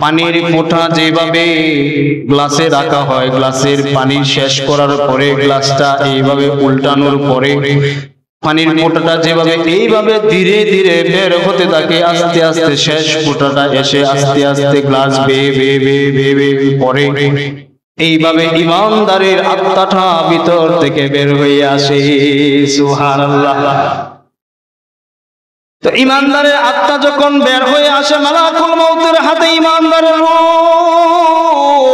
পানির ফোঁটা যেভাবে গ্লাসে রাখা হয়, গ্লাসের পানি শেষ করার পরে গ্লাসটা এইভাবে উল্টানোর পরে পানির ফোঁটাটা যেভাবে এইভাবে ধীরে ধীরে বের হতে থাকে, আস্তে আস্তে শেষ ফোঁটাটা এসে আস্তে আস্তে গ্লাস বেয়ে বেয়ে বেয়ে বেয়ে বেয়ে পরে এইভাবে ইমানদারের আত্মাটা ভিতর থেকে বের হয়ে আসে। সুবহানাল্লাহ। তো ইমানদারের আত্মা যখন বের হয়ে আসে, মালাকুল মউতের হাতে ইমানদারের রূহ,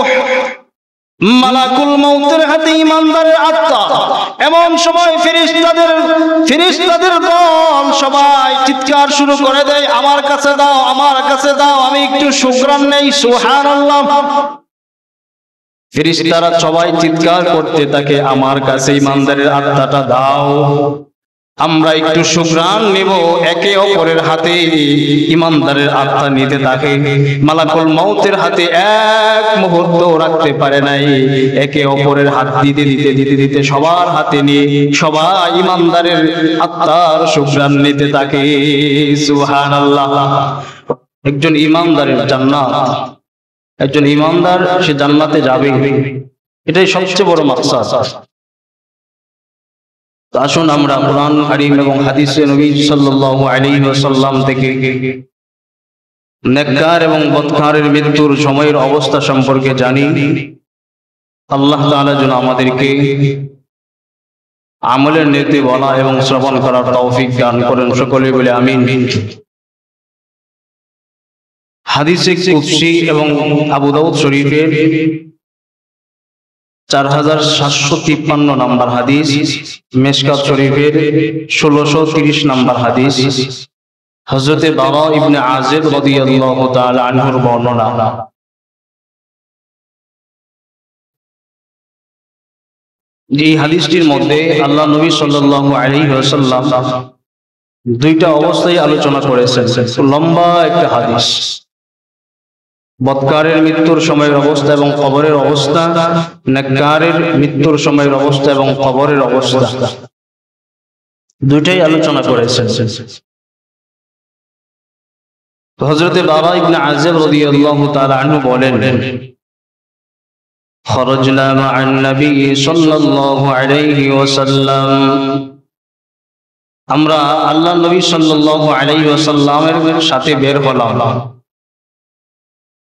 মালাকুল মউতের হাতে ইমানদারের আত্মা। এমন সময় ফেরেশতাদের দল সবাই চিৎকার শুরু করে দেয়, আমার কাছে দাও, আমার কাছে দাও, আমি একটু সুঘ্রাণ নেই। সুবহানাল্লাহ। ফেরেশতারা সবাই চিৎকার করতে থাকে, আমার কাছে ইমানদারের আত্মাটা দাও, আমরা একটু সুঘ্রাণ নেব। একে অপরের হাতে ইমানদারের আত্মা নিতে থাকে। মালাকুল মউতের হাতে এক মুহূর্ত রাখতে পারে নাই, একে অপরের হাত দিতে দিতে দিতে দিতে সবার হাতে নিয়ে সবাই ইমানদারের আত্মার সুঘ্রাণ নিতে থাকে। সুবহানাল্লাহ। একজন ইমানদারের জান্নাত, একজন ইমানদার সে জান্নাতে যাবে, এটাই সবচেয়ে বড় মাকসাদ। আসুন আমরা কোরআন কারীম এবং হাদিসে নবী সাল্লাল্লাহু আলাইহি ওয়াসাল্লাম থেকে নেককার এবং বদকারের মৃত্যুর সময়ের অবস্থা সম্পর্কে জানি। আল্লাহ তাআলা যেন আমাদেরকে আমলের নীতি বলা এবং শ্রবণ করার তৌফিক দান করেন, সকলে বলে আমিন। হাদিসে কুদসি এবং আবু দাউদ শরীফের 4753 নম্বর হাদিস, মিশকাত শরীফের 1630 নম্বর হাদিস, হযরত বারা ইবনে আযিব রাদিয়াল্লাহু তাআলা আনহুর বর্ণনা। এই হাদিসটির মধ্যে আল্লাহ নবী সাল্লাল্লাহু আলাইহি ওয়াসাল্লাম দুইটা অবস্থায় আলোচনা করেছেন। লম্বা একটা হাদিস, বদকারের মৃত্যুর সময়ের অবস্থা এবং কবরের অবস্থা, নেককারের মৃত্যুর সময়ের অবস্থা এবং কবরের অবস্থা, দুইটাই আলোচনা করেছেন। হযরত বারা ইবনে আযিব রাদিয়াল্লাহু তাআলা আনহু বলেন, খরজনা মা'আন নবী সাল্লাল্লাহু আলাইহি ওয়াসাল্লাম, আমরা আল্লাহর নবী সাল্লাল্লাহু আলাইহি ওয়াসাল্লামের সাথে বের হলাম।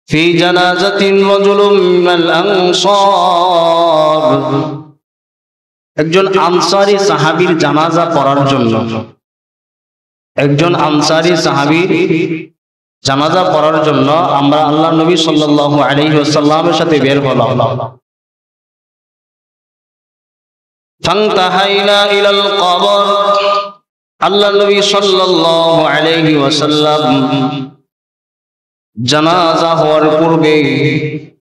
ফি জানাজাতিন রাজুলুম মিনাল আনসার, একজন আনসারী সাহাবীর জানাজা পড়ার জন্য, একজন আনসারী সাহাবীর জানাজা পড়ার জন্য আমরা আল্লাহর নবী সাল্লাল্লাহু আলাইহি ওয়াসাল্লামের সাথে বের হলাম। ফান্তাহাইনা ইলাল কবর, আল্লাহর নবী সাল্লাল্লাহু আলাইহি ওয়াসাল্লাম জানাজা হওয়ার পূর্বে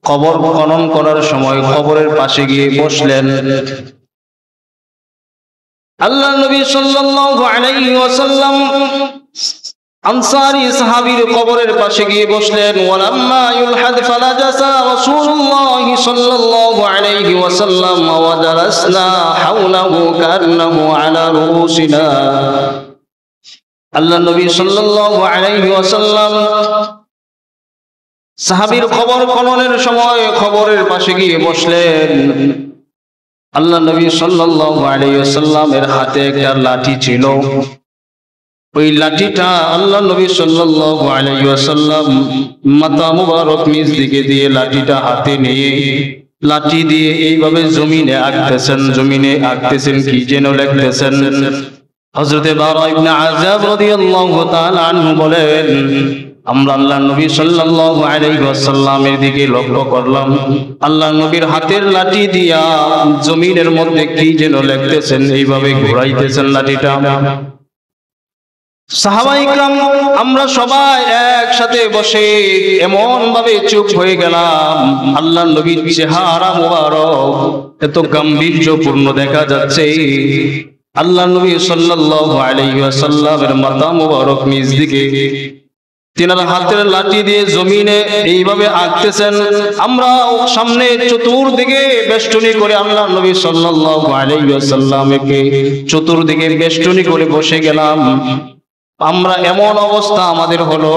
কবর খনন করার সময় কবরের পাশে গিয়ে বসলেন। আল্লাহর নবী সাল্লাল্লাহু আলাইহি ওয়াসাল্লাম আনসারী সাহাবীর কবরের পাশে গিয়ে বসলেন। ওয়ালাম্মা ইউলহাদ ফালাজাসা রাসূলুল্লাহ সাল্লাল্লাহু আলাইহি ওয়াসাল্লাম ওয়া জালাসনা হাওলাহু কান্নাহু আলা রুসিনা, আল্লাহর নবী সাল্লাল্লাহু আলাইহি ওয়াসাল্লাম সাহাবীর কবর খননের সময় কবরের পাশে গিয়ে বসলেন। আল্লাহর নবী সাল্লাল্লাহু আলাইহি ওয়াসাল্লামের হাতে একটা লাঠি ছিল। ওই লাঠিটা আল্লাহর নবী সাল্লাল্লাহু আলাইহি ওয়াসাল্লাম মাথা মুবারক নিচ দিকে দিয়ে লাঠিটা হাতে নিয়ে লাঠি দিয়ে এইভাবে জমিনে আঁকতেছেন, জমিনে আঁকতেছেন, কি যেন লিখতেছেন। হযরত বারা ইবনে আযিব রাদিয়াল্লাহু তাআলা আনহু বলেন, আমরা আল্লাহর নবী সাল্লাল্লাহু আলাইহি ওয়াসাল্লামের দিকে লক্ষ্য করলাম, আল্লাহর নবীর হাতের লাঠি দিয়া জমিনের মধ্যে কি যেন লিখতেছেন, এইভাবে ঘোরাইতেছেন লাঠিটা। সাহাবায়ে কিরাম আমরা সবাই একসাথে বসে এমন ভাবে চুপ হয়ে গেলাম, আল্লাহর নবীর চেহারা মোবারক এত গাম্ভীর্যপূর্ণ দেখা যাচ্ছে। আল্লাহর নবী সাল্লাল্লাহু আলাইহি ওয়াসাল্লামের মাথা মোবারক নিচ দিকে তিনার হাতের লাঠি দিয়ে জমিনে এইভাবে আঁকতেছেন। আমরা সামনে চতুর্দিকে বেষ্টনী করে আল্লাহর নবী সাল্লাল্লাহু আলাইহি ওয়াসাল্লামকে চতুর্দিকে বেষ্টনী করে বসে গেলাম। আমরা এমন অবস্থা আমাদের হলো,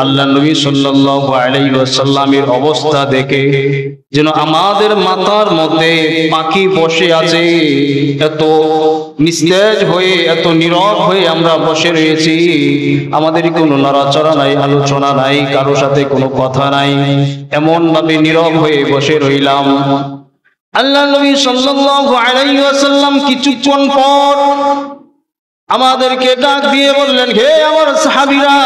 আল্লাহ নবী সাল্লাল্লাহু আলাইহি ওয়াসাল্লামের অবস্থা দেখে যেন আমাদের মাথার মধ্যে পাখি বসে আছে, এত নিস্তেজ হয়ে এত নীরব হয়ে আমরা বসে রয়েছি। আমাদের কোনো নড়াচড়া নাই, আলোচনা নাই, কারো সাথে কোনো কথা নাই, এমন ভাবে নীরব হয়ে বসে রইলাম। আল্লাহ নবী সাল্লাল্লাহু আলাইহি ওয়াসাল্লাম কিছুক্ষণ পর আমাদেরকে ডাক দিয়ে বললেন, হে আমার সাহাবীরা,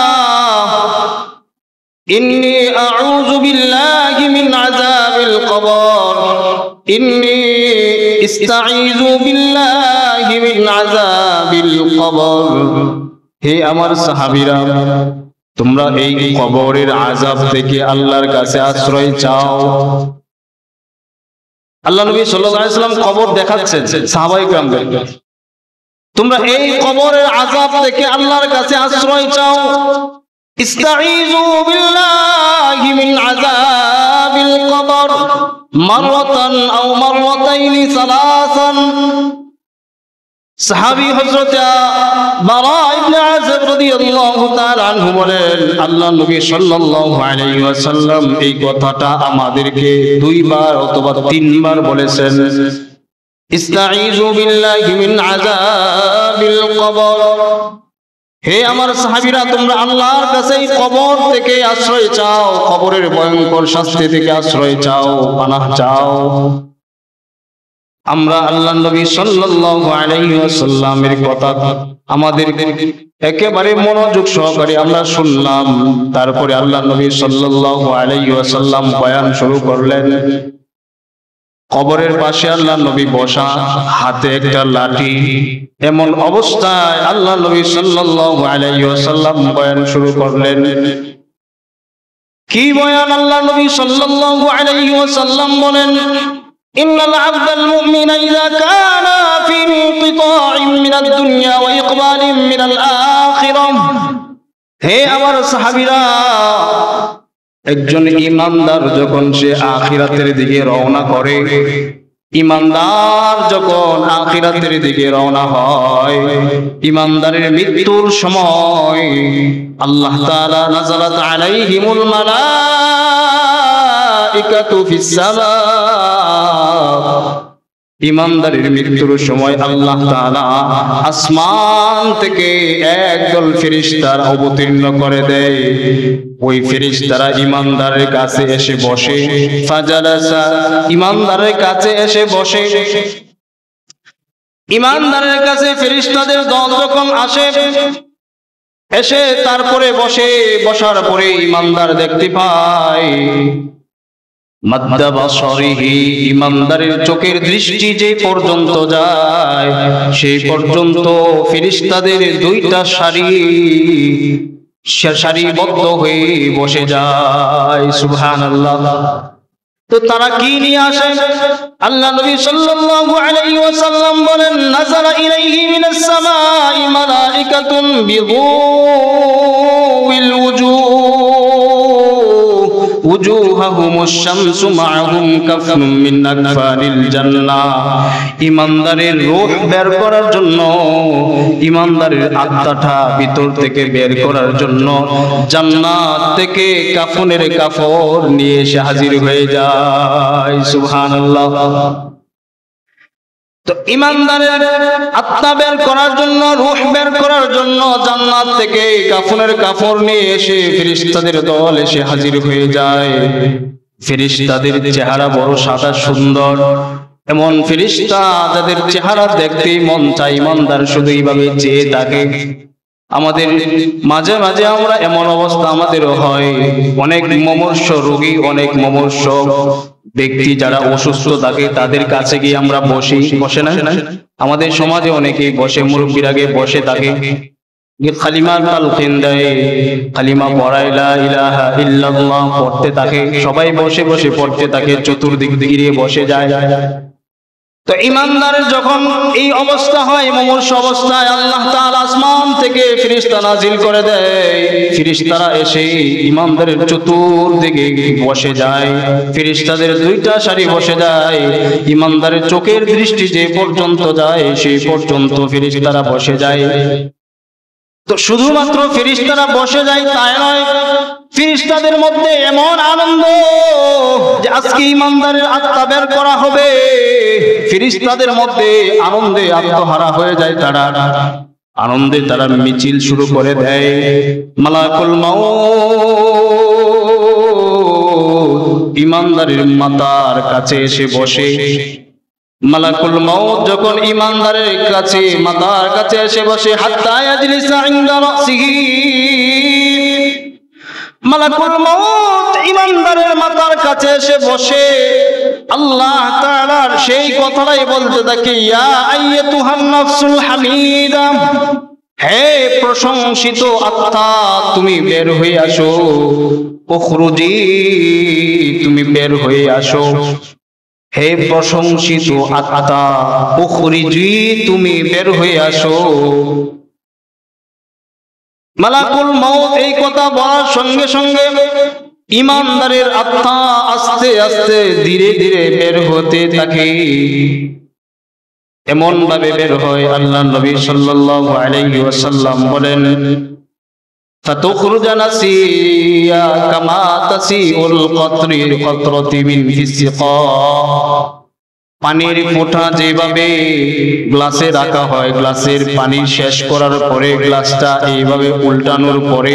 ইন্নী আউযু বিল্লাহি মিন আযাবিল কবর, ইন্নী ইস্তাঈযু বিল্লাহি মিন আযাবিল কবর। হে আমার সাহাবীরা, তোমরা এই কবরের আযাব থেকে আল্লাহর কাছে আশ্রয় চাও। আল্লাহ নবী সাল্লাল্লাহু আলাইহি ওয়াসাল্লাম কবর দেখাচ্ছেন সাহাবায়ে কেরামদের, তোমরা এই কবরের আযাব থেকে আল্লাহর কাছে আশ্রয় চাও। ইস্তাঈযু বিল্লাহি মিন আযাবিল কবর মাররাতান আও মাররাতাইনি সালাসান। সাহাবী হযরত বারা ইবনে আযিব রাদিয়াল্লাহু তাআলা আনহু বলেন, আল্লাহ নবী সাল্লাল্লাহু আলাইহি ওয়াসাল্লাম এই কথাটা আমাদেরকে 2 বার অথবা 3 বার বলেছেন। ইস্তাঈযু বিল্লাহি মিন আযাবিল কবর, হে আমার সাহাবীরা, তোমরা আল্লাহর কাছে এই কবর থেকে আশ্রয় চাও, কবরের ভয়ঙ্কর শাস্তি থেকে আশ্রয় চাও, পানাহ চাও। আমরা আল্লাহ নবী সাল্লাল্লাহু আলাইহি ওয়াসাল্লামের কথা আমাদের একেবারে মনোযোগ সহকারে আমরা শুনলাম। তারপরে আল্লাহ নবী সাল্লাল্লাহু আলাইহি ওয়াসাল্লাম বয়ান শুরু করলেন। কবরের পাশে আল্লাহ নবী বসা, হাতে একটা লাঠি, এমন অবস্থায় আল্লাহ নবী সাল্লাল্লাহু আলাইহি ওয়াসাল্লাম বয়ান শুরু করলেন। কি বয়ান? আল্লাহ নবী সাল্লাল্লাহু আলাইহি ওয়াসাল্লাম বলেন, ইন্নাল আবদাল মুমিনা ইযা কানা ফি ইনকিতাইম মিনাদ দুনিয়া ওয়া ইকবালিম মিনাল আখিরাহ। হে আমার সাহাবীরা, একজন ঈমানদার যখন সে আখিরাতের দিকে রওনা করে, ঈমানদার যখন আখিরাতের দিকে রওনা হয়, ঈমানদারের মৃত্যুর সময় আল্লাহ তাআলা নাযালাত আলাইহিমুল মালাইকাতু ফিস সামা। ঈমানদারের মৃত্যুর সময় আল্লাহ তাআলা আসমান থেকে একদল ফেরেশতা অবতীর্ণ করে দেয়। ওই ফেরেশতারা ঈমানদারের কাছে এসে বসে, ফাজালাসা, ঈমানদারের কাছে এসে বসে। ঈমানদারের কাছে ফেরেশতাদের দল যখন আসে, এসে তারপরে বসে, বসার পরে ঈমানদার দেখতে পায় মাদ্দা বাসরিহি, ঈমানদারের চোখের দৃষ্টি যে পর্যন্ত যায় সেই পর্যন্ত ফেরেশতাদের 2টা সারিবদ্ধ হয়ে বসে যায়। সুবহানাল্লাহ। তো তারা কি নিয়ে আসে? আল্লাহ নবী সাল্লাল্লাহু আলাইহি ওয়াসাল্লাম বলেন, নাযালা ইলাইহি মিনাস সামাই মালাইকাতুন বিগুল উজুহাহুমুশ শামসু মাআহুম কাফনুম মিন আকফারিল জান্নাহ। ঈমানদারের রূহ বের করার জন্য, ঈমানদারের আত্মাটা ভিতর থেকে বের করার জন্য জান্নাত থেকে কাফনের কাপড় নিয়ে এসে হাজির হয়ে যায়। সুবহানাল্লাহ। তো ঈমানদারের আত্মা বের করার জন্য, রূহ বের করার জন্য জান্নাত থেকে কাফনের কাপড় নিয়ে এসে ফেরেশতাদের দল এসে হাজির হয়ে যায়। ফেরেশতাদের চেহারা বড় সাদা সুন্দর, এমন ফেরেশতা যাদের চেহারা দেখতেই মন চায় ঈমানদার শুধু এইভাবে চেয়ে থাকে। আমাদের মাঝে মাঝে আমরা এমন অবস্থা আমাদেরও হয়, অনেক মুমূর্ষ রোগী, অনেক মুমূর্ষ ব্যক্তি যারা অসুস্থ থাকে তাদের কাছে গিয়ে আমরা বসে না? আমাদের সমাজে অনেকেই বসে, মুরব্বিরা গিয়ে বসে থাকে, কালিমা তালকিন দেয়, কালিমা পড়ায়, লা ইলাহা ইল্লাল্লাহ পড়তে থাকে, সবাই বসে বসে পড়তে থাকে, চতুর্দিক ঘিরে বসে যায়। তো ঈমানদারের যখন এই অবস্থা হয়, মুমূর্ষ অবস্থায়, আল্লাহ তাআলা আসমান থেকে ফেরেশতা নাজিল করে দেয়। ফেরেশতারা এসে ঈমানদারের চতুর্দিকে বসে যায়, ফেরেশতাদের 2টা সারি বসে যায়। ঈমানদারের চোখের দৃষ্টি যে পর্যন্ত যায় সেই পর্যন্ত ফেরেশতারা বসে যায়। তো শুধুমাত্র ফেরেশতারা বসে যায় তাই নয়, ফেরেশতাদের মধ্যে এমন আনন্দ যে আজকে ঈমানদারের আত্মা বের করা হবে। ফেরেশতাদের মধ্যে আনন্দে আত্মহারা হয়ে যায়, তারা আনন্দে তারা মিছিল শুরু করে দেয়। মালাকুল মাউত ঈমানদারের মাথার কাছে এসে বসে। মালাকুল মাউত যখন ঈমানদারের কাছে মাথার কাছে এসে বসে, হাত্তা ইয়াজলিসা ইনদা রাসিহি, মালাকুল মাউত ঈমানদারের মাথার কাছে এসে বসে আল্লাহ তাআলার সেই কথাটাই বলতে থাকে, ইয়া আইয়াতুহান নাফসুল হামিদা, হে প্রশংসিত আত্মা তুমি বের হয়ে আসো। উখরুজি, তুমি বের হয়ে আসো। হে প্রশংসিত আত্মা, উখরিজি, তুমি বের হয়ে আসো। মালাকুল মাউত এই কথা বলার সঙ্গে সঙ্গে ঈমানদারের আত্মা আস্তে আস্তে ধীরে ধীরে বের হতে থাকে। এমন ভাবে বের হয়, আল্লাহ নবী সাল্লাল্লাহু আলাইহি ওয়াসাল্লাম বলেন, ফাতুখরুজা নাসিয়া কামা তাসিউল কতরির কতরতি মিন ফিসিকা, পানির ফোঁটা যেভাবে গ্লাসে রাখা হয়, গ্লাসের পানি শেষ করার পরে গ্লাসটা এইভাবে উল্টানোর পরে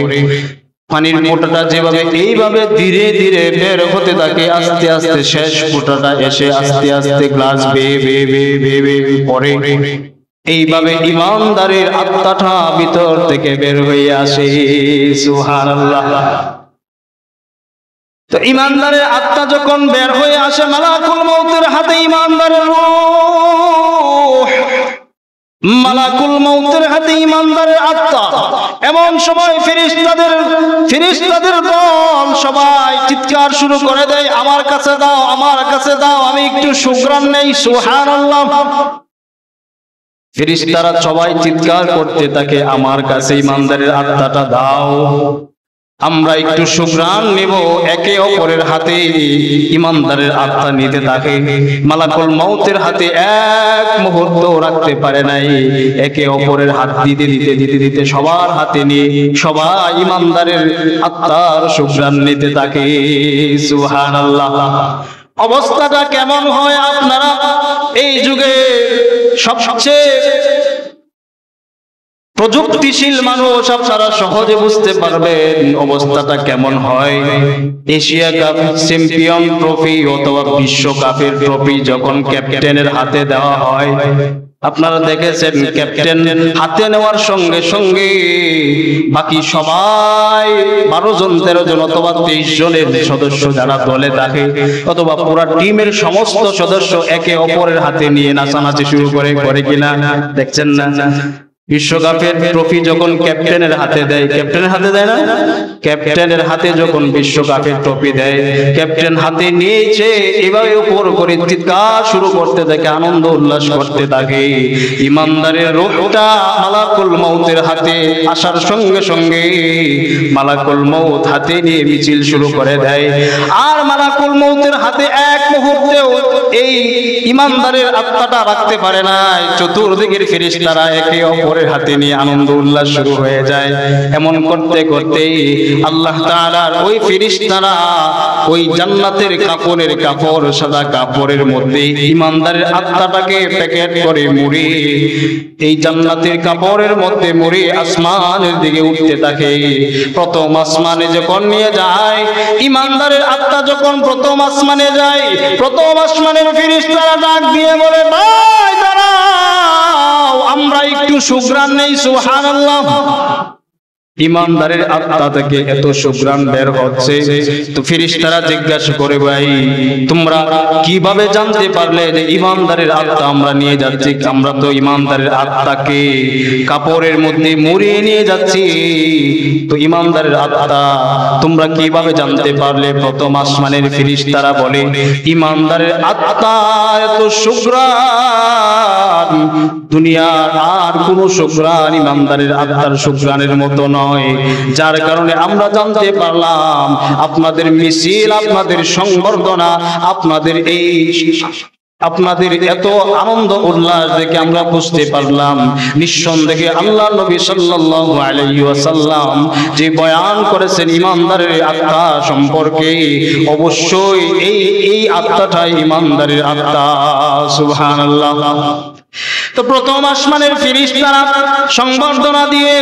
পানির ফোঁটাটা যেভাবে এইভাবে ধীরে ধীরে বের হতে থাকে, আস্তে আস্তে শেষ ফোঁটাটা এসে আস্তে আস্তে গ্লাস বেয়ে বেয়ে বেয়ে বেয়ে বেয়ে পড়ে, এইভাবে ঈমানদারের আত্মাটা ভিতর থেকে বের হয়ে আসে। সুবহানাল্লাহ। তো ঈমানদারের আত্মা যখন বের হয়ে আসে, মালাকুল মাউতের হাতে ঈমানদারের রূহ, মালাকুল মাউতের হাতে ঈমানদারের আত্মা। এমন সময় ফেরেশতাদের দল সবাই চিৎকার শুরু করে দেয়, আমার কাছে দাও, আমার কাছে দাও, আমি একটু সুঘ্রাণ নেই। সুবহানাল্লাহ। ফেরেশতারা সবাই চিৎকার করতে থাকে, আমার কাছে ঈমানদারের আত্মাটা দাও, আমরা একটু সুঘ্রাণ নেব। একে অপরের হাতে ঈমানদারের আত্মা নিতে থাকে। মালাকুল মাউতের হাতে এক মুহূর্ত রাখতে পারে নাই, একে অপরের হাত দিতে দিতে দিতে দিতে সবার হাতে নিয়ে সবাই ঈমানদারের আত্মার সুঘ্রাণ নিতে থাকে। সুবহানাল্লাহ। অবস্থাটা কেমন হয় আপনারা এই যুগে সবচেয়ে প্রযুক্তিশীল মানুষ, আপনারা সহজে বুঝতে পারবেন অবস্থাটা কেমন হয়। এশিয়া কাপ, চ্যাম্পিয়ন ট্রফি অথবা বিশ্বকাপের ট্রফি যখন ক্যাপ্টেনের হাতে দেওয়া হয়, আপনারা দেখেছেন ক্যাপ্টেন হাতে নেওয়ার সঙ্গে সঙ্গে বাকি সবাই 12 জন 13 জন অথবা 23 জনের সদস্য যারা দলে থাকে অথবা পুরো টিমের সমস্ত সদস্য একে অপরের হাতে নিয়ে নাচানাচি শুরু করে কিনা দেখছেন না? বিশ্বকাপের ট্রফি যখন ক্যাপ্টেনের হাতে দেয়, ক্যাপ্টেনের হাতে দেয় না, ক্যাপ্টেনের হাতে যখন বিশ্বকাপের ট্রফি দেয়, ক্যাপ্টেন হাতে নিয়েছে এভাবে উপর করে চিৎকার শুরু করতে থাকে, আনন্দ উল্লাস করতে থাকে। ঈমানদারের রূহটা মালাকুল মাউতের হাতে আসার সঙ্গে সঙ্গে মালাকুল মাউত হাতে নিয়ে মিছিল শুরু করে দেয়। আর মালাকুল মাউতের হাতে এক মুহূর্তেও এই ঈমানদারের আত্মাটা রাখতে পারে না। চতুর্দিকের ফেরেশতারা একে অপরের হাতে নিয়ে আনন্দ উল্লাস শুরু হয়ে যায়। এমন করতে করতে আল্লাহ তাআলার ওই ফেরেশতারা ওই জান্নাতের কাপড় সাদা কাপড়ের মধ্যে ঈমানদারের আত্মাটাকে প্যাকেট করে মুড়ে এই জান্নাতের কাপড়ের মধ্যে মুড়ে আসমানের দিকে উঠতে থাকে। প্রথম আসমানে যখন নিয়ে যায়, ঈমানদারের আত্মা যখন প্রথম আসমানে যায়, প্রথম আসমানের ফেরেশতারা ডাক দিয়ে বলে, ভাই দাঁড়াও, আমরা একটু সুঘ্রাণ নেই। সুবহানাল্লাহ। ঈমানদারের আত্মা থেকে এত সুঘ্রাণ বের হচ্ছে, তো ফেরেশতারা জিজ্ঞাসা করে, ভাই তোমরা কিভাবে জানতে পারলে যে ঈমানদারের আত্মা আমরা নিয়ে যাচ্ছি? আমরা তো ঈমানদারের আত্মাকে কাপড়ের মধ্যে মুড়িয়ে নিয়ে যাচ্ছি, তো ঈমানদারের আত্মা তোমরা কিভাবে জানতে পারলে? প্রথম আসমানের ফেরেশতারা বলে, ঈমানদারের আত্মা এত সুঘ্রাণ, দুনিয়ার আর কোন সুঘ্রাণ ঈমানদারের আত্মার সুঘ্রাণের মতো নয়, যার কারণে আমরা জানতে পারলাম আপনাদের মিছিল, আপনাদের সংবর্ধনা, আপনাদের এই আপনাদের এত আনন্দ উল্লাস দেখে আমরা বুঝতে পারলাম নিঃসন্দেহে আল্লাহ নবী সাল্লাল্লাহু আলাইহি ওয়াসাল্লাম যে বয়ান করেছেন ইমানদারের আত্মা সম্পর্কে, অবশ্যই এই আত্মাটাই ইমানদারের আত্মা। সুবহানাল্লাহ। তো প্রথম আসমানের ফেরেশতারা সংবর্ধনা দিয়ে,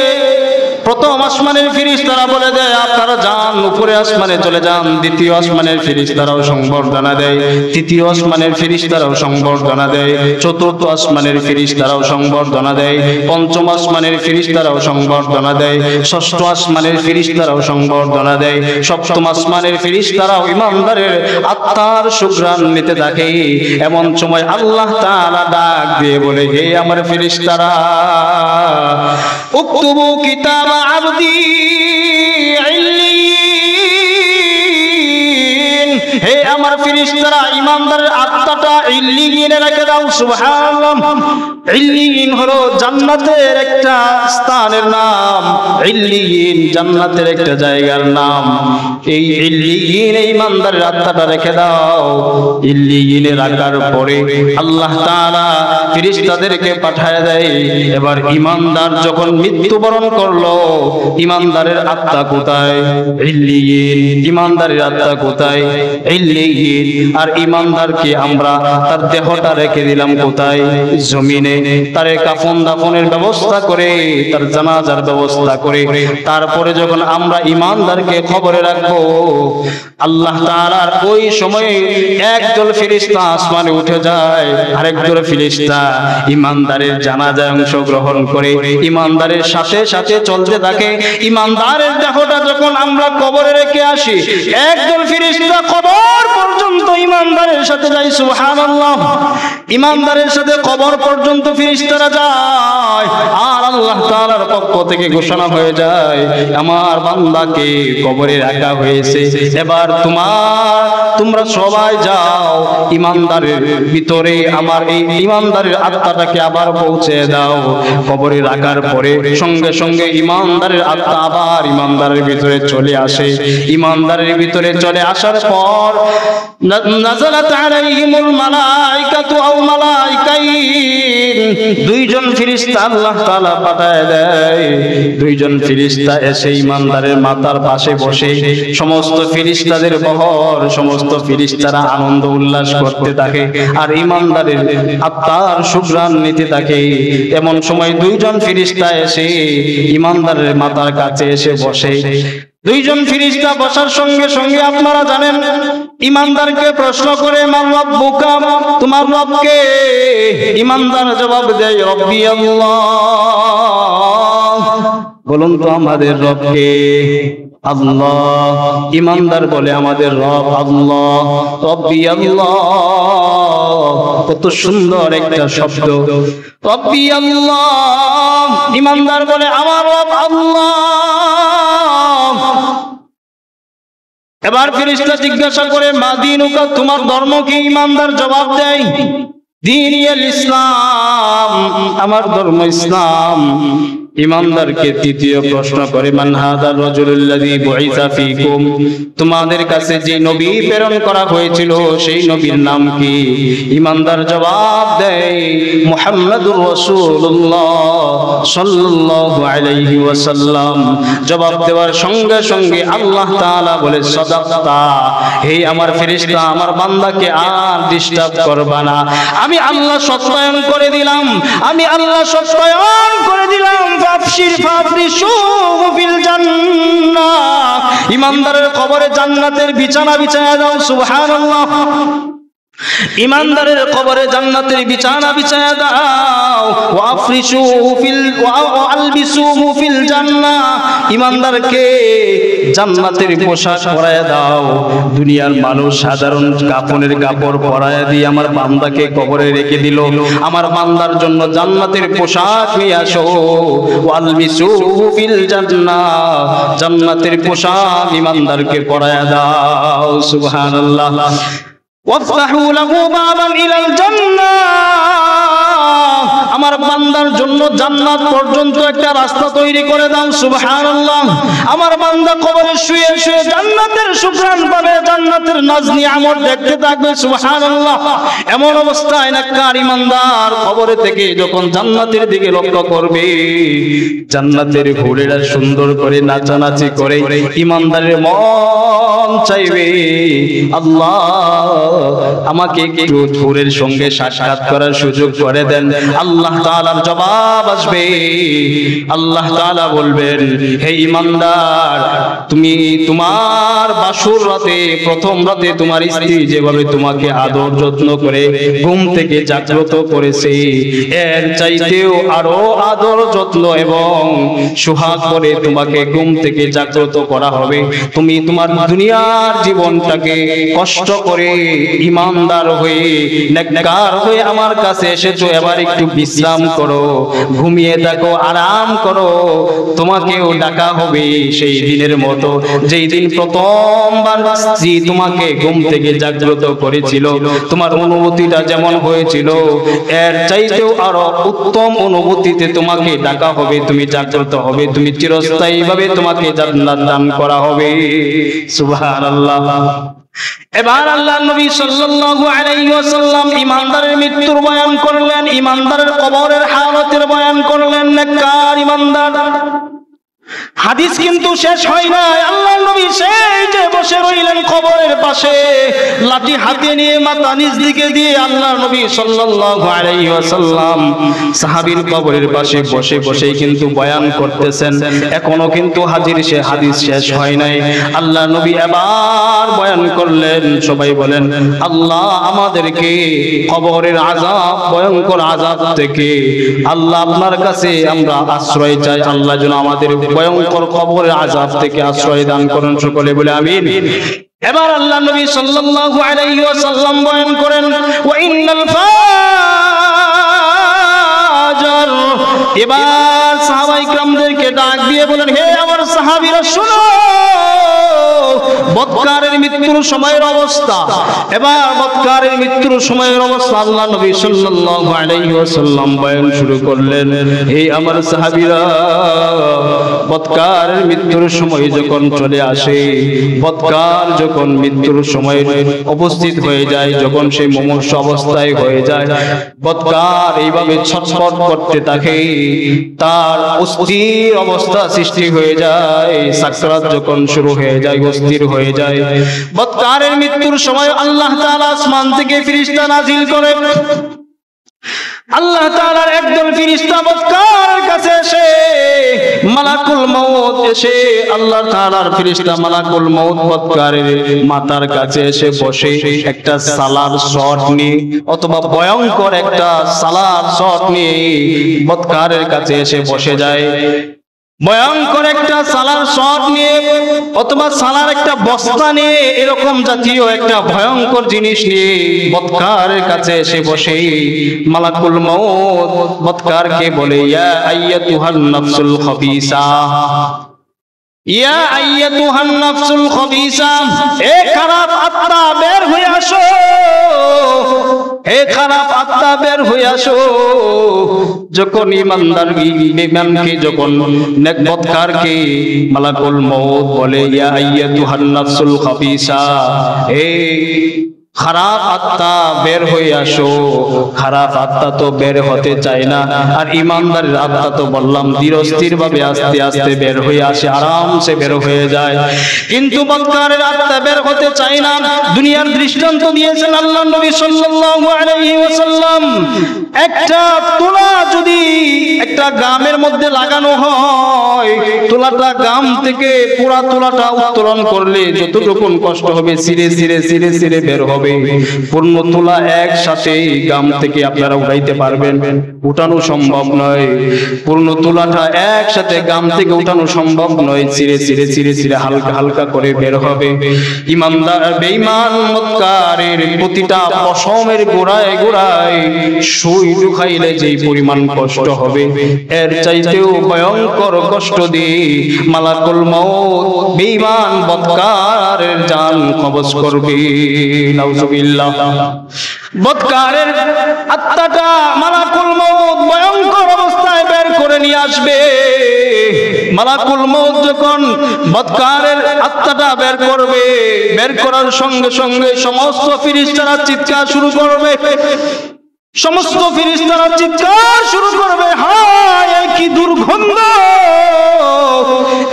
প্রথম আসমানের ফেরেশতারা বলে দেয় আপনারা যান উপরে আসমানে চলে যান। দ্বিতীয় আসমানের ফেরেশতারাও সংবর্ধনা দেয়, তৃতীয় আসমানের ফেরেশতারাও সংবর্ধনা দেয়, চতুর্থ আসমানের ফেরেশতারাও সংবর্ধনা দেয়, পঞ্চম আসমানের ফেরেশতারাও সংবর্ধনা দেয়, ষষ্ঠ আসমানের ফেরেশতারাও সংবর্ধনা দেয়, সপ্তম আসমানের ফেরেশতারাও ইমানদারের আত্মার সুঘ্রাণ নিতে থাকে। এমন সময় আল্লাহ তাআলা ডাক দিয়ে বলে, হে আমার ফেরেশতারা, উকতুবু কিতাব আবদি ইল্লিয়িন, হে আমার ফেরেশতারা ইমানদারের আত্মাটা ইল্লিয়িনে রেখে দাও। সুবহানাল্লাহ। ইল্লিয়িন হলো জান্নাতের একটা স্থানের নাম, ইল্লিয়িন জান্নাতের একটা জায়গার নাম। এই ইল্লিয়িনে ইমানদারের আত্মাটা রেখে দাও। ইল্লিয়িনে রাখার পরে আল্লাহ তাআলা ফেরেশতাদেরকে পাঠায় দেয়। এবার ইমানদার যখন মৃত্যুবরণ করলো, ইমানদারের আত্মা কোথায়? ইল্লিয়িন। ইমানদারের আত্মা কোথায়? ইল্লিয়িন। আর ইমানদারকে আমরা তার দেহটা রেখে দিলাম কোথায়? জমিনে। তার কাফন দাফনের ব্যবস্থা করে, তার জানাজার ব্যবস্থা করে, তারপরে যখন আমরা ইমানদারকে খবরে রাখবো, আল্লাহ তাআলার ওই সময়ে একদল ফেরেশতা আসমানে উঠে যায়, আরেকদল ফেরেশতা ইমানদারের জানাজায় অংশগ্রহণ করে ইমানদারের সাথে সাথে চলতে থাকে। ইমানদারের দেহটা যখন আমরা কবরে রেখে আসি, একদল ফেরেশতা কবর পর্যন্ত ইমানদারের সাথে যায়। সুবহানাল্লাহ। ইমানদারের সাথে কবর পর্যন্ত ফেরেশতারা যায়, আর আল্লাহ তাআলার পক্ষ থেকে ঘোষণা হয়ে যায়, আমার বান্দাকে কবরে রাখা হয়েছে, এবার তোমরা সবাই যাও ইমানদারের ভিতরে আমার এই ইমানদারের আত্মাটাকে আবার পৌঁছে দাও। কবরে রাখার পরে সঙ্গে সঙ্গে ইমানদারের আত্মা আবার ইমানদারের ভিতরে চলে আসে। ইমানদারের ভিতরে চলে আসার পর নাযালাত আলাইহিমুল মালাইকাতু আও মালাইকাইন, দুইজন ফেরেশতা আল্লাহ তাআলা পাঠায় দেয়। দুইজন ফেরেশতা এসে ইমানদারের মাথার পাশে বসে, সমস্ত ফেরেশতাদের বহর, সমস্ত ফেরেশতারা আনন্দ উল্লাস করতে থাকে আর ইমানদারের আত্মার সুঘ্রাণ নিতে থাকে। এমন সময় দুইজন ফেরেশতা এসে ইমানদারের মাথার কাছে এসে বসে। দুইজন ফেরেশতা বসার সঙ্গে সঙ্গে আপনারা জানেন ইমানদারকে প্রশ্ন করে, মান রব্বুকা, তোমার রব কে? ইমানদার জবাব দেয়, রব্বি আল্লাহ। বলুন তো আমাদের রব কে? আল্লাহ। ইমানদার বলে আমাদের রব আল্লাহ, রব্বি আল্লাহ। কত সুন্দর একটা শব্দ, রব্বি আল্লাহ। ইমানদার বলে আমার রব আল্লাহ। এবার ফেরেশতা জিজ্ঞাসা করে, মা দীনুকা, তোমার ধর্ম কি? ইমানদার জবাব দেয়, দীনুল ইসলাম, আমার ধর্ম ইসলাম। ইমানদারকে তৃতীয় প্রশ্ন করে, মান হাদার রাজুলুল্লাযী বুইসা ফীকুম, তোমাদের কাছে যে নবী প্রেরণ করা হয়েছিল সেই নবীর নাম কি? ইমানদার জবাব দেয়, মুহাম্মাদুর রাসূলুল্লাহ সাল্লাল্লাহু আলাইহি ওয়াসাল্লাম। জবাব দেওয়ার সঙ্গে সঙ্গে আল্লাহ তাআলা বলে, সাদাকতা, হে আমার ফেরেশতা, আমার বান্দাকে আর ডিস্টার্ব করবা না। আমি আল্লাহ সত্যায়ন করে দিলাম, আমি আল্লাহ সত্যায়ন করে দিলাম। ইমানদারের কবরে জান্নাতের বিছানা বিছায়া দাও। সুবহানাল্লাহ। ইমানদারের কবরে জান্নাতের বিছানা বিছায়া দাও। ওয়ালবিসুহু ফিল জান্নাহ, ইমানদারকে জান্নাতের পোশাক পরায়া দাও। দুনিয়ার মানুষ সাধারণ কাফনের কাপড় পরায়া দিয়ে আমার বান্দাকে কবরে রেখে দিল, আমার বান্দার জন্য জান্নাতের পোশাক নিয়ে আসো। ওয়ালবিসুহু ফিল জান্নাহ, জান্নাতের পোশাক ইমানদারকে পরায়া দাও। সুবহানাল্লাহ। ওয়াফতাহু লাহু বাবান ইলাল জান্নাহ, আমার বান্দার জন্য জান্নাত পর্যন্ত একটা রাস্তা তৈরি করে দাও। সুবহানাল্লাহ। আমার বান্দা কবরে শুয়ে শুয়ে জান্নাতের সুঘ্রাণ পাবে, জান্নাতের নাজ নিয়ামত দেখতে থাকবে। সুবহানাল্লাহ। এমন অবস্থায় নেককার ঈমানদার কবরে থেকে যখন জান্নাতের দিকে লক্ষ্য করবে, জান্নাতের হুরেরা সুন্দর করে নাচানাচি করে ঈমানদারের মন চাইবে, আল্লাহ আমাকে একটু হুরের সঙ্গে সাক্ষাৎ করার সুযোগ করে দেন। আল্লাহ তাআলার জবাব আসবে, আল্লাহ তাআলা বলবেন, হে ঈমানদার, তুমি তোমার বাসর রাতে, প্রথম রাতে তোমার স্ত্রী যেভাবে তোমাকে আদর যত্ন করে ঘুম থেকে জাগ্রত করেছে, এর চাইতেও আরো আদর যত্ন এবং সুহাগ করে তোমাকে ঘুম থেকে জাগ্রত করা হবে। তুমি তোমার দুনিয়ার জীবনটাকে কষ্ট করে ঈমানদার হয়ে নেককার হয়ে আমার কাছে এসেছো, এবার একটু বিশ্রাম করো, ঘুমিয়ে থাকো, আরাম করো। তোমাকেও ডাকা হবে সেই দিনের মতো, যেই দিন প্রথমবার স্ত্রী তোমাকে ঘুম থেকে জাগ্রত করেছিল। তোমার অনুভূতিটা যেমন হয়েছিল, এর চাইতেও আরো উত্তম অনুভূতিতে তোমাকে ডাকা হবে, তুমি জাগ্রত হবে, তুমি চিরস্থায়ী ভাবে তোমাকে জান্নাত দান করা হবে। সুবহানাল্লাহ। এবার আল্লাহর নবী সাল্লাল্লাহু আলাইহি ওয়াসাল্লাম ঈমানদারের মৃত্যুর বয়ান করলেন, ঈমানদারের কবরের হালতের বয়ান করলেন। নেককার ঈমানদার, হাদিস কিন্তু শেষ হয় নাই। আল্লাহর নবী সেই যে বসে রইলেন কবরের পাশে, লাঠি হাতে নিয়ে মাথা নিচ দিকে দিয়ে আল্লাহর নবী সাল্লাল্লাহু আলাইহি ওয়াসাল্লাম সাহাবীর কবরের পাশে বসে বসেই কিন্তু বয়ান করতেছেন। এখনো কিন্তু হাদিস শেষ হয় নাই। আল্লাহর নবী এবার বয়ান করলেন। সবাই বলেন, আল্লাহ আমাদেরকে কবরের আযাব, ভয়ঙ্কর আযাব থেকে আল্লাহ আপনার কাছে আমরা আশ্রয় চাই। আল্লাহ যেন আমাদের ভয়ঙ্কর কবরের আযাব থেকে আশ্রয় দান করুন। সকলে বলে আমিন। এবার আল্লাহ নবী সাল্লাল্লাহু আলাইহি ওয়াসাল্লাম বয়ান করেন, ওয়া ইন্নাল ফাজর। এবার সাহাবায়ে কিরামদেরকে ডাক দিয়ে বলেন, হে আমার সাহাবীরা শুনো, বদকারের মৃত্যুর সময়ের অবস্থা। এবার বদকারের মৃত্যুর সময়ের অবস্থা আল্লাহ নবী সাল্লাল্লাহু আলাইহি ওয়াসাল্লাম বয়ান শুরু করলেন। হে আমার সাহাবীরা, বদকারের মৃত্যুর সময় যখন চলে আসে, বদকার যখন মৃত্যুর সময় উপস্থিত হয়ে যায়, যখন সে মুমূর্ষ অবস্থায় হয়ে যায়, বদকার এইভাবে ছটফট করতে থাকে, তার অস্থির অবস্থা সৃষ্টি হয়ে যায়। সাকরাত যখন শুরু হয়ে যায়, অস্থির হয়ে যায়। বদকারের মৃত্যুর সময় আল্লাহ তাআলা আসমান থেকে ফেরেশতা নাজিল করে। আল্লাহ তাআলার একদল ফেরেশতা বদকারের কাছে এসে, মালাকুল মউত এসে, আল্লাহ তাআলার ফেরেশতা মালাকুল মউত বদকারের মাথার কাছে এসে বসে একটা সালার শট নিয়ে, অথবা ভয়ঙ্কর একটা সালার শট নিয়ে বদকারের কাছে এসে বসে যায়। ভয়ঙ্কর একটা সালার শট নিয়ে, অথবা সালার একটা বস্তা নিয়ে, এরকম জাতীয় একটা ভয়ঙ্কর জিনিস নিয়ে বদকারের কাছে এসে বসে মালাকুল মউত বদকারকে বলে, ইয়া আইয়াতুহান নাফসুল খাবিসা, ইয়া আইয়াতুহান নাফসুল খাবিসা, এ খারাপ আত্মা বের হয়ে আসো, হে খারাপ আত্মা বের হয়ে আসো। যখন ঈমানদার বেঈমানকে, যখন নেক বদকারকে মালাকুল মউত বলে, ইয়া আইয়াতুহান নাফসুল খাবিসা, হে খারাপ আত্মা বের হয়ে আসো, খারাপ আত্মা তো বের হতে চায় না। আর ঈমানদারের আত্মা তো বললাম ধীরস্থির ভাবে আস্তে আস্তে বের হয়ে আসে, আরামসে বের হয়ে যায়। কিন্তু বদকারের আত্মা বের হতে চায় না। দুনিয়ার দৃষ্টান্ত দিয়েছেন আল্লাহর নবী সাল্লাল্লাহু আলাইহি ওয়াসাল্লাম। একটা তুলা যদি একটা গ্রামের মধ্যে লাগানো হয়, তুলাটা গ্রাম থেকে পুরা তুলাটা উত্তোলন করলে যতটুকু কষ্ট হবে, সিরে সিরে সিরে সিরে বের হবে। পূর্ণ তুলা একসাথে গ্রাম থেকে আপনারা উঠাইতে পারবেন? উঠানো সম্ভব নয়। পূর্ণ তুলাটা একসাথে গ্রাম থেকে উঠানো সম্ভব নয়। সিরে সিরে সিরে সিরে হালকা হালকা করে বের হবে। ঈমানদার বেঈমান মক্কারের প্রতিটা পশমের গোড়ায় গোড়ায় সুই ঢুকাইলে যেই পরিমাণ কষ্ট হবে, এর চাইতেও ভয়ঙ্কর কষ্ট দিয়ে মালাকুল মউত বেঈমান বদকারের জান কবজ করবে। নাউজুবিল্লাহ। বদকারের আত্মাটা মালাকুল মউত ভয়ঙ্কর করে নিয়ে আসবে। মালাকুল মউত যখন বদকারের আত্মাটা বের করবে, বের করার সঙ্গে সঙ্গে সমস্ত ফেরেশতারা চিৎকার শুরু করবে। সমস্ত ফেরেশতারা চিৎকার শুরু করবে, হায় কি দুর্গন্ধ!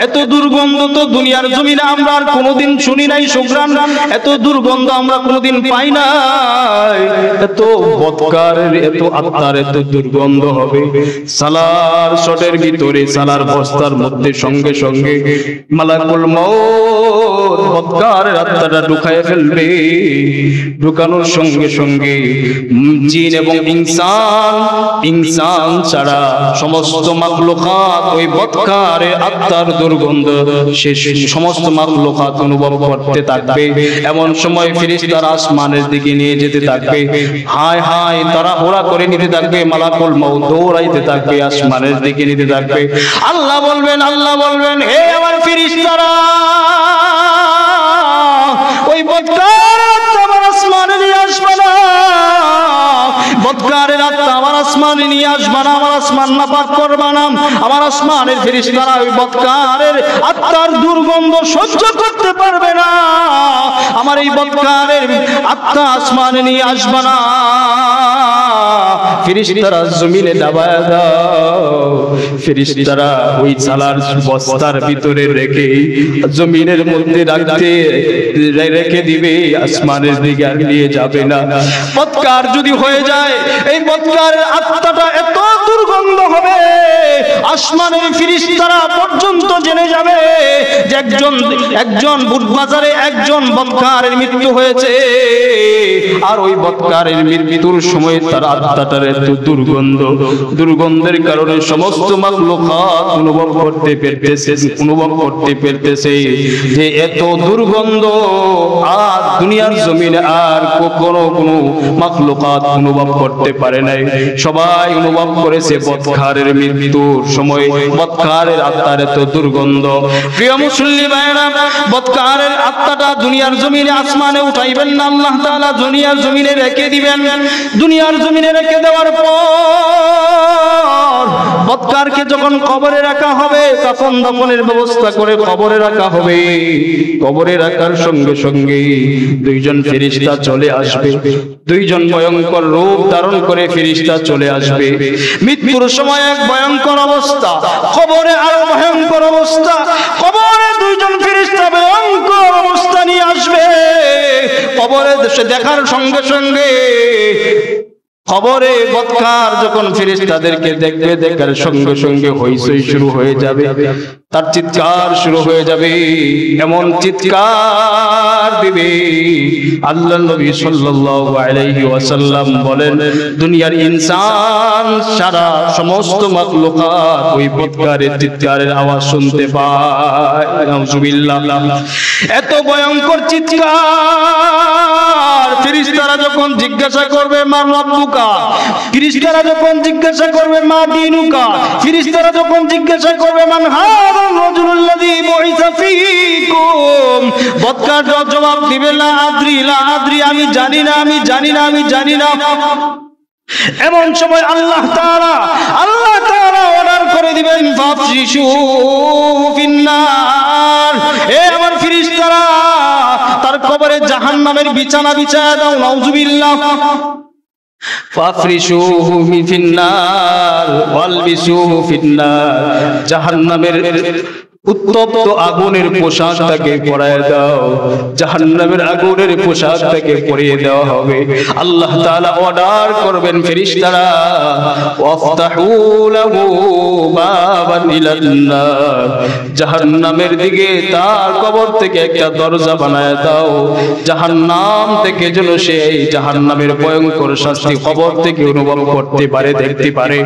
এত দুর্গন্ধ তো দুনিয়ার জমিনে আমরা আর কোনোদিন শুনি নাই। সুগ্রাণ, এত দুর্গন্ধ আমরা কোনোদিন পাই নাই। এত বদকারের, এত আত্মার এত দুর্গন্ধ হবে। সালার শটের ভিতরে, সালার বস্তার মধ্যে সঙ্গে সঙ্গে মালাকুল মউত বদকারের আত্মাটা ঢুকায় ফেলবে। ঢুকানোর সঙ্গে সঙ্গে জিন এবং ইনসান ছাড়া সমস্ত মাখলুকাত ওই বদকারের আত্মার দুর্গন্ধ সমস্ত মাখলুকাত অনুভব করতে থাকবে। এমন সময় ফেরেশতারা আসমানের দিকে নিয়ে যেতে থাকবে। হায় হায় তারা ওরা করে নিতে থাকবে। মালাকুল মউত দৌড়াইতে থাকবে, আসমানের দিকে নিতে থাকবে। আল্লাহ বলবেন, হে আমার ফেরেশতারা, ওই বদকারের আত্মা আমার আসমানে নিয়ে আসবে না। বদকারের আত্মা আমার আসমানে নিয়ে আসবে না। আমার আসমান নাপাক করবে না। আমার আসমানের ফেরেশতারা ওই বদকারের আত্মার দুর্গন্ধ সহ্য করতে পারবে না। আমার এই বদকারের আত্মা আসমানে নিয়ে আসবে না। ফেরেশতারা জমিনে নামায়া দাও। ফেরেশতারা ওই সালার বস্তার ভিতরে রেখে জমিনের মধ্যে রেখে দিবে, আসমানের দিকে আর নিয়ে যাবে না। বদকার যদি হয়ে যায়, এই বদকারের আত্মাটা এত দুর্গন্ধ হবে, আসমানের ফেরেশতারা পর্যন্ত জেনে যাবে যে একজন বুধবাজারে একজন বদকারের মৃত্যু হয়েছে। আর ওই বদকারের মৃত্যুর সময় তার আত্মাটার এত দুর্গন্ধের কারণে সমস্ত মাখলুকাত অনুভব করতে পেরেছে যে এত দুর্গন্ধ আর দুনিয়ার জমিনে আর কখনো কোনো মাখলুকাত অনুভব করতে পারে নাই। সবাই অনুভব করেছে বদকারের মৃত্যুর সময় বদকারের আত্মার এত দুর্গন্ধ। প্রিয় মুসল্লি ভাইরা, বদকারের আত্মাটা দুনিয়ার জমিনে আসমানে উঠাইবেন না, আল্লাহ তাআলা দুনিয়ার জমিনে রেখে দিবেন। দুনিয়ার জমিনে রেখে দেওয়ার পর বদকারকে যখন কবরে রাখা হবে, কাফন দাফনের ব্যবস্থা করে কবরে রাখা হবে। কবরে রাখার সঙ্গে সঙ্গে দুইজন ফেরেশতা চলে আসবে। দুইজন ভয়ঙ্কর রূপ ধারণ করে ফেরেশতা চলে আসবে। মৃত্যুর সময় এক ভয়ঙ্কর অবস্থা, কবরে আরো ভয়ঙ্কর অবস্থা। কবরে দুইজন ফেরেশতা ভয়ঙ্কর অবস্থা নিয়ে আসবে। কবরে দেখার সঙ্গে সঙ্গে কবরে বদকার যখন ফেরেশতাদেরকে দেখবে, দেখার সঙ্গে সঙ্গে হইচই শুরু হয়ে যাবে, তার চিৎকার শুরু হয়ে যাবে। এমন চিৎকার দিবে, আল্লাহ নবী সাল্লাল্লাহু আলাইহি ওয়াসাল্লাম বলেন, দুনিয়ার ইনসান সারা সমস্ত মাখলুকাত ওই বদকারের চিৎকারের আওয়াজ শুনতে পায়। নাউজুবিল্লাহ। এত ভয়ঙ্কর চিৎকার। ফেরেশতারা যখন জিজ্ঞাসা করবে মা রাব্বুকা, ফেরেশতারা যখন জিজ্ঞাসা করবে মা দীনুকা, ফেরেশতারা যখন জিজ্ঞাসা করবে মান হাযাল রাজুলুল্লাযী বুইসা ফীকুম, বদকার জবাব দিবে লা আদ্রি, আমি জানি না। এমন সময় আল্লাহ তাআলা অর্ডার করে দিবেন ফাফশিশু ফিন্নার, হে আমার ফেরেশতারা তার কবরে জাহান্নামের বিছানা বিছায়া দাও। নাউজুবিল্লাহ। ফাফরিশুহু ফিন্নার ওয়ালবিসুহু ফিন্নার, জাহান্নামের উত্তপ্ত আগুনের পোশাকটাকে পরায় দাও, জাহান্নামের আগুনের পোশাকটাকে পরিয়ে দেওয়া হবে। আল্লাহ তাআলা অর্ডার করবেন ফেরেশতারা ওয়াফতাহু লাহু বাবান ইলান্নার, জাহান্নামের দিকে তার কবর থেকে একটা দরজা বানায় দাও, জাহান্নাম থেকে যেন সেই জাহান্নামের ভয়ঙ্কর শাস্তি কবর থেকে অনুভব করতে পারে, দেখতে পারে।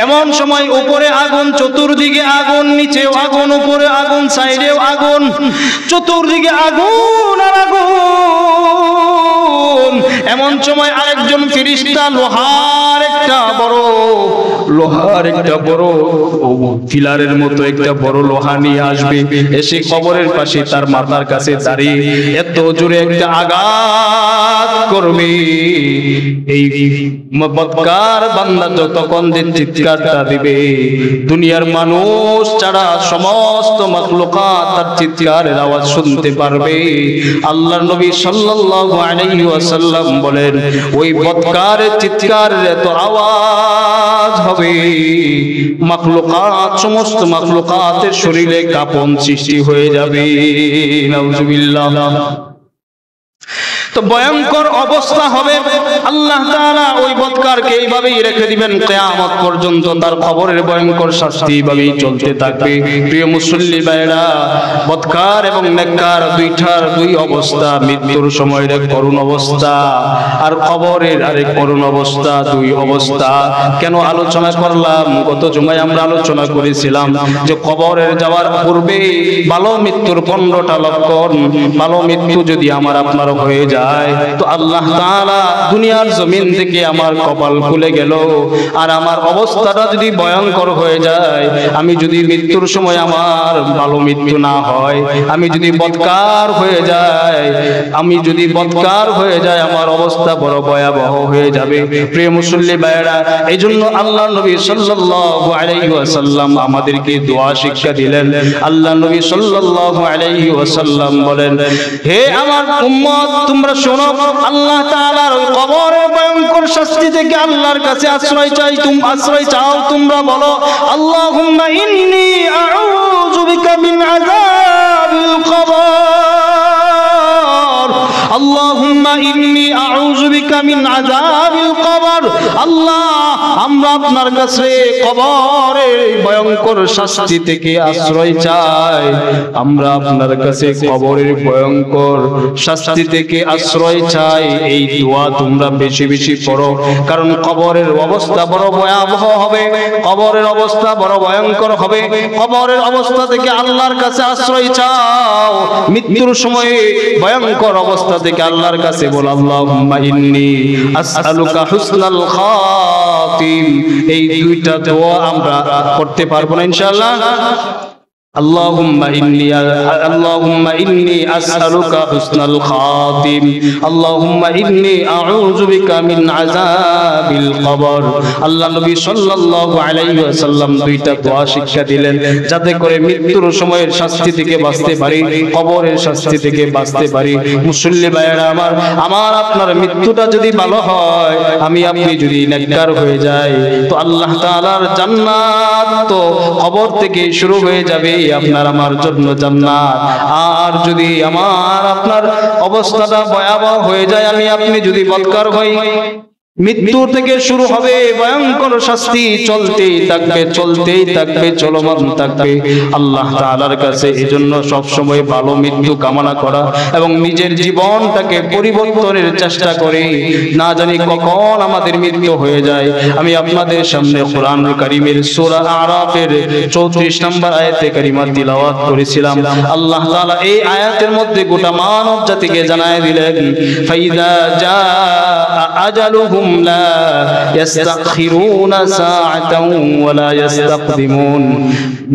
এমন সময় উপরে আগুন, চতুর্দিকে আগুন, নিচেও আগুন, উপরে আগুন, সাইডেও আগুন, চতুর্দিকে আগুন আর আগুন। এমন সময় আরেকজন ফেরেশতা লোহার একটা বড় লোহার একটা বড় পিলারের মতো একটা বড় লোহা নিয়ে আসবে, এসে কবরের পাশে তার মাথার কাছে দাঁড়িয়ে এত জোরে একটা আঘাত করবে, এই বদকার বান্দা যতক্ষণ দিন চিৎকারটা দিবে, দুনিয়ার মানুষ ছাড়া সমস্ত মাখলুকাত তার চিৎকারের আওয়াজ শুনতে পারবে। আল্লাহর নবী সাল্লাল্লাহু আলাইহি ওয়াসাল্লাম বলেন, ওই বদকারের চিৎকারের এত আওয়াজ হবে, মাখলুকাত সমস্ত মাখলুকাতের শরীরে কাঁপন সৃষ্টি হয়ে যাবে। নাউজুবিল্লাহ। তো ভয়ঙ্কর অবস্থা হবে। আল্লাহ তাআলা ওই বদকারকে এইভাবেই রেখে দিবেন কিয়ামত পর্যন্ত, তার কবরের ভয়ঙ্কর শাস্তি এইভাবেই চলতে থাকবে। প্রিয় মুসল্লি ভাইরা, বদকার এবং নেককার দুই অবস্থা, মৃত্যুর সময়ের এক করুণ অবস্থা আর কবরের আরেক করুণ অবস্থা, দুই অবস্থা। কেন আলোচনা করলাম? গত জুমায় আমরা আলোচনা করেছিলাম যে কবরের যাওয়ার পূর্বে ভালো মৃত্যুর 15টা লক্ষণ। ভালো মৃত্যু যদি আমার আপনার হয়ে যায় তো আল্লাহ তাআলা দুনিয়ার জমিন থেকে আমার কপাল খুলে গেল। আর আমার অবস্থাটা যদি ভয়ঙ্কর হয়ে যায়, আমি যদি মৃত্যুর সময় আমার ভালো মৃত্যু না হয়, আমি যদি বদকার হয়ে যায়, আমার অবস্থা বড় ভয়াবহ হয়ে যাবে। প্রিয় মুসল্লি ভাইরা, এই জন্য আল্লাহ নবী সাল্লাল্লাহু আলাইহি ওয়াসাল্লাম আমাদেরকে দোয়া শিক্ষা দিলেন। আল্লাহ নবী সাল্লাল্লাহু আলাইহি ওয়াসাল্লাম বলেন, হে আমার উম্মত, তোমরা শোনো, আল্লাহ তাআলার ওই কবরের ভয়ঙ্কর শাস্তি থেকে আল্লাহর কাছে আশ্রয় চাও। তোমরা বলো, আল্লাহুম্মা ইন্নী আউযু বিকা মিন আযাবিল কবর, আল্লাহুম্মা ইন্নী আউযু বিকা মিন আযাবিল কবর। আল্লাহ, আমরা আপনার কাছে কবরের ভয়ঙ্কর শাস্তি থেকে আশ্রয় চাই। আমরা আপনার কাছে কবরের ভয়ঙ্কর শাস্তি থেকে আশ্রয় চাই। এই দোয়া তোমরা বেশি বেশি পড়ো, কারণ কবরের অবস্থা বড় ভয়াবহ হবে, কবরের অবস্থা বড় ভয়ঙ্কর হবে। কবরের অবস্থা থেকে আল্লাহর কাছে আশ্রয় চাও। মৃত্যুর সময়ে ভয়ঙ্কর অবস্থা থেকে আল্লাহর কাছে বল, আল্লাহুম্মা ইন্নী আসআলুকা হুসনাল খাতিম। এই দুইটা দোয়া আমরা করতে পারবো না ইনশাআল্লাহ? اللهم إني أسألك حسن الخاتم اللهم إني أعوذ بك من عذاب القبر। আল্লাহ নবী সাল্লাল্লাহু আলাইহি ওয়াসাল্লাম দুইটা দোয়া শিক্ষা দিলেন, যাতে করে মৃত্যুর সময়ের শাস্তি থেকে বাঁচতে পারি, কবরের শাস্তি থেকে বাঁচতে পারি। মুসল্লি ভাইয়েরা আমার আপনার মৃত্যুটা যদি ভালো হয়, আমি আপনি যদি নেককার হয়ে যাই, তো আল্লাহ তাআলার জান্নাত তো কবর থেকে শুরু হয়ে যাবে, আপনার আমার জন্য জান্নাত। আর যদি আমার আপনার অবস্থাটা ভয়াবহ হয়ে যায়, আমি আপনি যদি বদকার হই, মৃত্যু থেকে শুরু হবে ভয়ঙ্কর শাস্তি, চলতেই থাকবে, চলমান থাকবে। আল্লাহ তাআলার কাছে এজন্য সব সময় ভালো মৃত্যু কামনা করা এবং নিজের জীবনটাকে পরিবর্তনের চেষ্টা করে, না জানি কখন আমাদের মৃত্যু হয়ে যায়। আমি আপনাদের সামনে কোরআনুল কারীমের সূরা আরাফের 34 নম্বর আয়াতে কারিমা তিলাওয়াত করেছিলাম। আল্লাহ তাআলা এই আয়াতের মধ্যে গোটা মানব জাতিকে জানায় দিলেন, ফাইদা জা আজালুহুম لا يستأخرون ساعة ولا يستقدمون।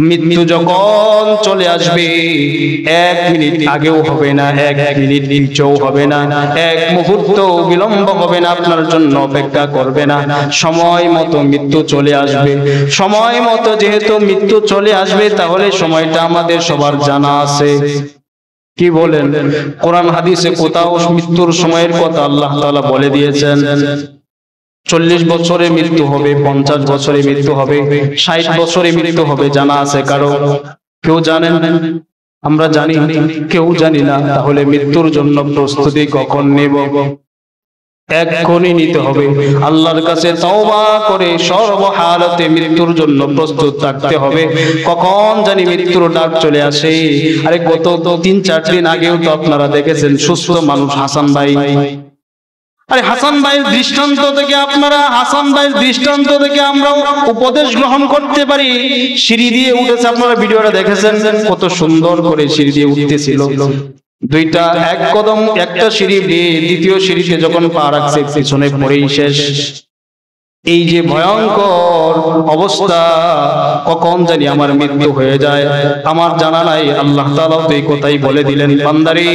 মৃত্যু যখন চলে আসবে, 1 মিনিট আগেও হবে না, 1 মিনিট পিছেও হবে না, 1 মুহূর্ত বিলম্ব হবে না, আপনার জন্য অপেক্ষা করবে না। সময় মতো মৃত্যু চলে আসবে। সময় মতো যেহেতু মৃত্যু চলে আসবে, তাহলে সময়টা আমাদের সবার জানা আছে। কি বলেন? কোরআন হাদিসে কোথাও মৃত্যুর সময়ের কথা আল্লাহ তাআলা বলে দিয়েছেন। 40 বছরে মৃত্যু হবে, 50 বছরে মৃত্যু হবে, 60 বছরে মৃত্যু হবে, জানা আছে কারো? কেউ জানেন? আমরা জানি? কেউ জানি না। তাহলে মৃত্যুর জন্য প্রস্তুতি কখন নেব? এক্ষুনি নিতে হবে। আল্লাহর কাছে তওবা করে সর্বহালতে মৃত্যুর জন্য প্রস্তুত থাকতে হবে। কখন জানি মৃত্যুর ডাক চলে আসে। আরে গত 3-4 দিন আগেও তো আপনারা দেখেছেন সুস্থ মানুষ হাসান ভাই। আরে হাসান ভাইয়ের দৃষ্টান্ত থেকে আমরা উপদেশ গ্রহণ করতে পারি। সিঁড়ি দিয়ে উঠেছে, আপনারা ভিডিওটা দেখেছেন কত সুন্দর করে সিঁড়ি দিয়ে উঠতেছিল। দুইটা এক কদম একটা সিঁড়ি দিয়ে দ্বিতীয় সিঁড়িতে যখন পা রাখছে, পিছনে পড়েই শেষ। এই যে ভয়ঙ্কর অবস্থা, কখন জানি আমার মৃত্যু হয়ে যায় আমার জানা নাই। আল্লাহ তাআলাও তো এই কথাই বলে দিলেন, বান্দারে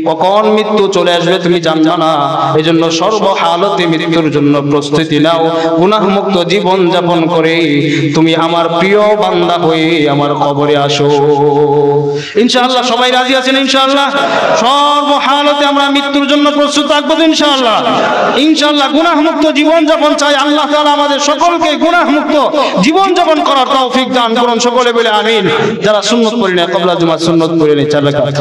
কখন মৃত্যু চলে আসবে তুমি জানবা না, এজন্য সর্বহালতে মৃত্যুর জন্য প্রস্তুতি নাও। গুনাহ মুক্ত জীবন যাপন করে তুমি আমার প্রিয় বান্দা হয়ে আমার কবরে আসো। ইনশাআল্লাহ সবাই রাজি আছেন? ইনশাআল্লাহ সর্বহালতে আমরা মৃত্যুর জন্য প্রস্তুত থাকবো ইনশাআল্লাহ। ইনশাআল্লাহ গুনাহ মুক্ত জীবন যাপন চাই। আল্লাহ তাআলা আমাদের সকলকে গুনাহ মুক্ত জীবন যাপন করার তৌফিক দান করুন। সকলে বলে আমিন। যারা সুন্নত পড়েন কবলা জুমা সুন্নত পড়ে নেই 4 রাকাত।